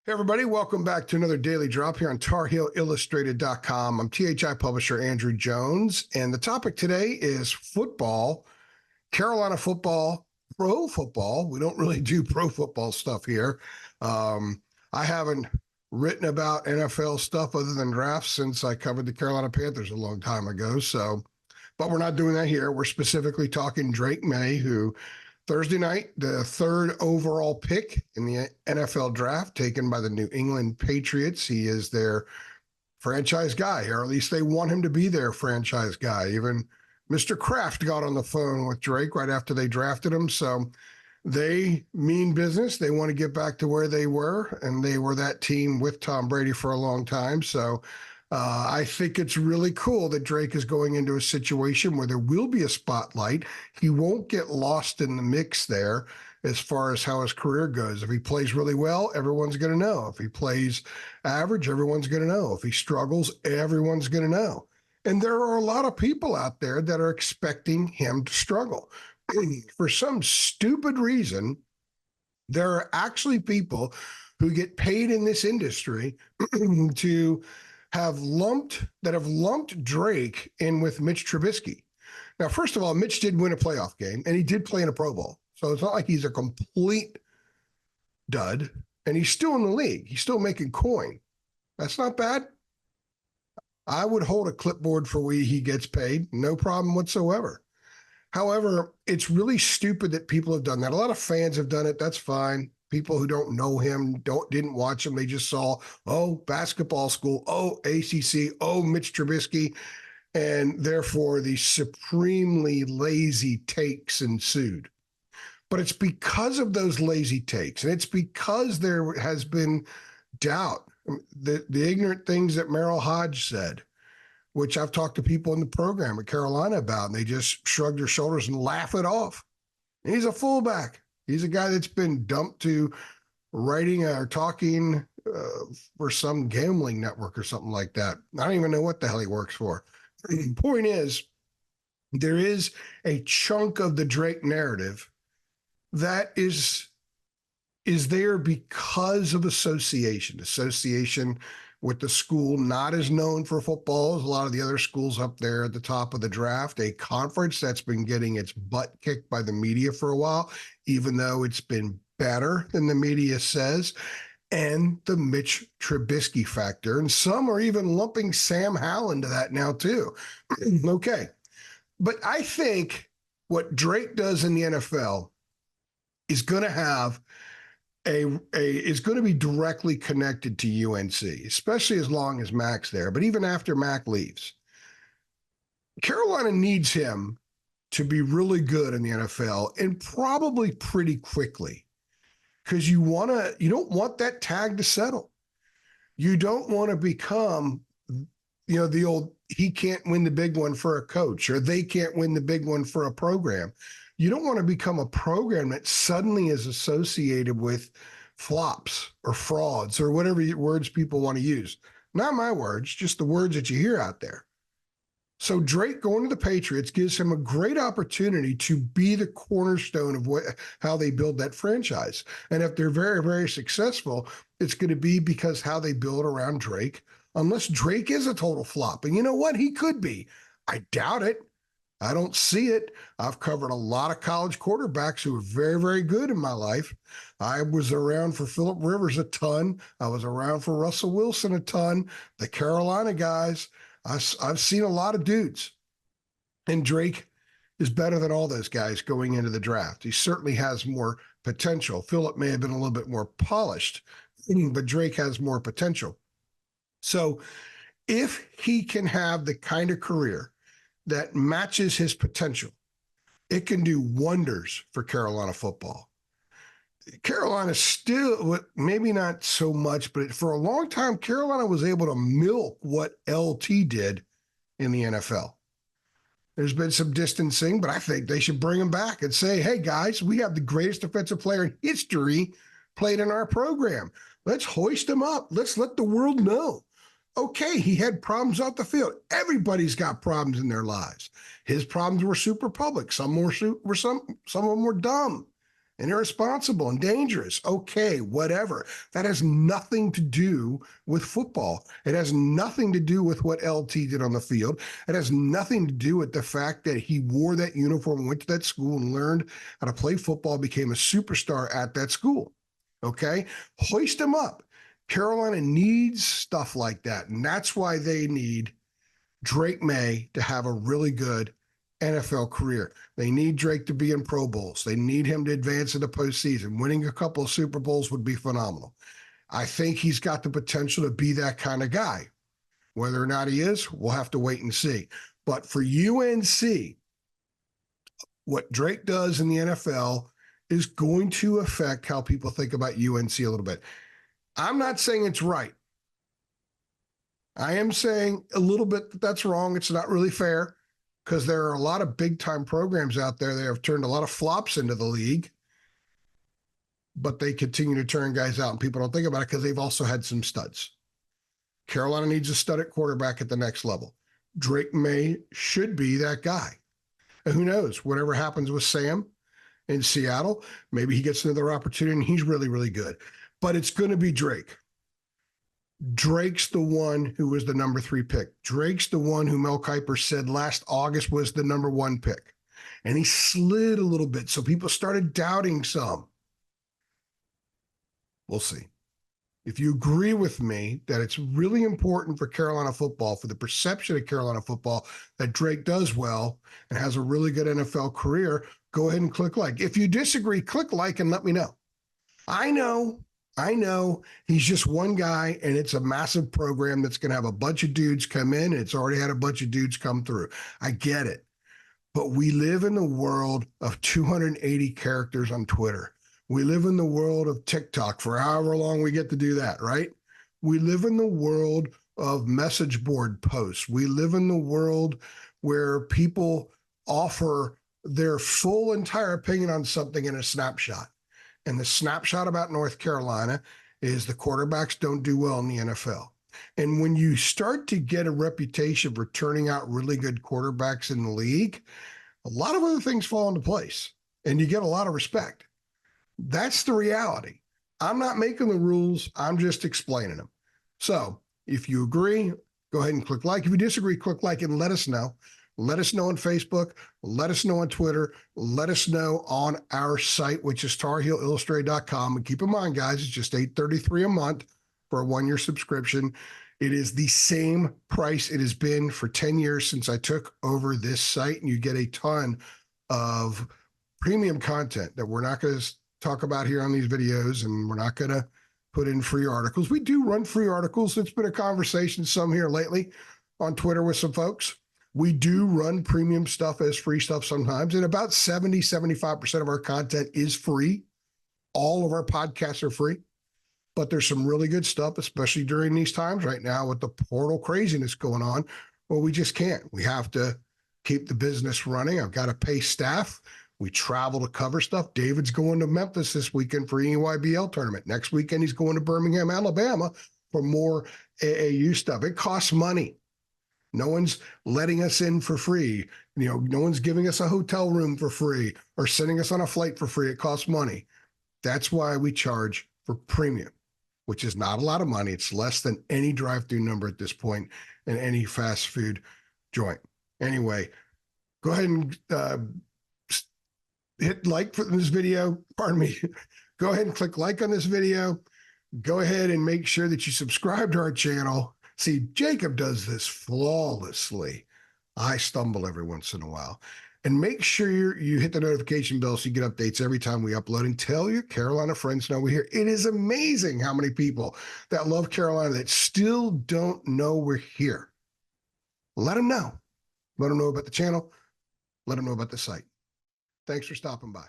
Hey everybody, welcome back to another Daily Drop here on TarHeelIllustrated.com. I'm THI publisher Andrew Jones, and the topic today is football, Carolina football, pro football. We don't really do pro football stuff here. I haven't written about NFL stuff other than drafts since I covered the Carolina Panthers a long time ago. But we're not doing that here. We're specifically talking Drake Maye, who Thursday night, the third overall pick in the NFL draft, taken by the New England Patriots. He is their franchise guy, or at least they want him to be their franchise guy. Even Mr. Kraft got on the phone with Drake right after they drafted him. So they mean business. They want to get back to where they were, and they were that team with Tom Brady for a long time. So I think it's really cool that Drake is going into a situation where there will be a spotlight. He won't get lost in the mix there as far as how his career goes. If he plays really well, everyone's going to know. If he plays average, everyone's going to know. If he struggles, everyone's going to know. And there are a lot of people out there that are expecting him to struggle. For some stupid reason, there are actually people who get paid in this industry to have lumped Drake in with Mitch Trubisky. Now, first of all, Mitch did win a playoff game, and he did play in a Pro Bowl. So it's not like he's a complete dud, and he's still in the league. He's still making coin. That's not bad. I would hold a clipboard for what he gets paid. No problem whatsoever. However, it's really stupid that people have done that. A lot of fans have done it. That's fine. People who don't know him, didn't watch him. They just saw, basketball school, ACC, Mitch Trubisky, and therefore the supremely lazy takes ensued. But it's because of those lazy takes, and it's because there has been doubt. The ignorant things that Merrill Hodge said, which I've talked to people in the program at Carolina about, and they just shrug their shoulders and laugh it off. And he's a fullback. He's a guy that's been dumped to writing or talking for some gambling network or something like that. I don't even know what the hell he works for. The point is, there is a chunk of the Drake narrative that is there because of association with the school not as known for football as a lot of the other schools up there at the top of the draft, a conference that's been getting its butt kicked by the media for a while, even though it's been better than the media says, and the Mitch Trubisky factor. And some are even lumping Sam Howell into that now too. Okay. But I think what Drake does in the NFL is going to have is going to be directly connected to UNC, especially as long as Mac's there. But even after Mac leaves, Carolina needs him to be really good in the NFL, and probably pretty quickly, because you don't want that tag to settle. You don't want to become, the old he can't win the big one for a coach, or they can't win the big one for a program. You don't want to become a program that suddenly is associated with flops or frauds or whatever words people want to use. Not my words, just the words that you hear out there. So Drake going to the Patriots gives him a great opportunity to be the cornerstone of how they build that franchise. And if they're very, very successful, it's going to be because how they build around Drake, unless Drake is a total flop. And you know what? He could be. I doubt it. I don't see it. I've covered a lot of college quarterbacks who were very, very good in my life. I was around for Phillip Rivers a ton. I was around for Russell Wilson a ton. The Carolina guys, I've seen a lot of dudes. And Drake is better than all those guys going into the draft. He certainly has more potential. Phillip may have been a little bit more polished, but Drake has more potential. So if he can have the kind of career that matches his potential, it can do wonders for Carolina football. Carolina still, maybe not so much, but for a long time, Carolina was able to milk what LT did in the NFL. There's been some distancing, but I think they should bring him back and say, hey, guys, we have the greatest defensive player in history played in our program. Let's hoist him up. Let's let the world know. Okay, he had problems off the field. Everybody's got problems in their lives. His problems were super public. Some of them were dumb. and irresponsible and dangerous. Okay, whatever. That has nothing to do with football. It has nothing to do with what LT did on the field. It has nothing to do with the fact that he wore that uniform, went to that school and learned how to play football, became a superstar at that school. Okay? Hoist him up. Carolina needs stuff like that. And that's why they need Drake Maye to have a really good NFL career. They need Drake to be in Pro Bowls. They need him to advance in the postseason. Winning a couple of Super Bowls would be phenomenal. I think he's got the potential to be that kind of guy. Whether or not he is, we'll have to wait and see. But for UNC, what Drake does in the NFL is going to affect how people think about UNC a little bit. I'm not saying it's right. I am saying a little bit that that's wrong. It's not really fair because there are a lot of big-time programs out there that have turned a lot of flops into the league, but they continue to turn guys out, and people don't think about it because they've also had some studs. Carolina needs a stud at quarterback at the next level. Drake Maye should be that guy. And who knows? Whatever happens with Sam in Seattle, maybe he gets another opportunity and he's really, really good. But it's going to be Drake. Drake's the one who was the number 3 pick. Drake's the one who Mel Kiper said last August was the number 1 pick. And he slid a little bit, so people started doubting some. We'll see. If you agree with me that it's really important for Carolina football, for the perception of Carolina football, that Drake does well and has a really good NFL career, go ahead and click like. If you disagree, click like and let me know. I know he's just one guy, and it's a massive program that's going to have a bunch of dudes come in, and it's already had a bunch of dudes come through. I get it. But we live in the world of 280 characters on Twitter. We live in the world of TikTok for however long we get to do that, right? We live in the world of message board posts. We live in the world where people offer their full entire opinion on something in a snapshot. And the snapshot about North Carolina is the quarterbacks don't do well in the NFL. And when you start to get a reputation for turning out really good quarterbacks in the league, a lot of other things fall into place and you get a lot of respect. That's the reality. I'm not making the rules. I'm just explaining them. So if you agree, go ahead and click like. If you disagree, click like and let us know. Let us know on Facebook. Let us know on Twitter. Let us know on our site, which is TarHeelIllustrated.com. And keep in mind, guys, it's just $8.33 a month for a 1-year subscription. It is the same price it has been for 10 years since I took over this site, and you get a ton of premium content that we're not going to talk about here on these videos, and we're not going to put in free articles. We do run free articles. It's been a conversation some here lately on Twitter with some folks. We do run premium stuff as free stuff sometimes, and about 75% of our content is free. All of our podcasts are free, but there's some really good stuff, especially during these times right now with the portal craziness going on. Well, we just can't. We have to keep the business running. I've got to pay staff. We travel to cover stuff. David's going to Memphis this weekend for EYBL tournament. Next weekend, he's going to Birmingham, Alabama for more AAU stuff. It costs money. No one's letting us in for free. No one's giving us a hotel room for free or sending us on a flight for free. It costs money. That's why we charge for premium, which is not a lot of money. It's less than any drive-through number at this point in any fast food joint. Anyway, go ahead and hit like for this video. Pardon me. Go ahead and click like on this video. Go ahead and make sure that you subscribe to our channel. See, Jacob does this flawlessly. I stumble every once in a while. And make sure you hit the notification bell so you get updates every time we upload, and tell your Carolina friends know we're here. It is amazing how many people that love Carolina that still don't know we're here. Let them know. Let them know about the channel. Let them know about the site. Thanks for stopping by.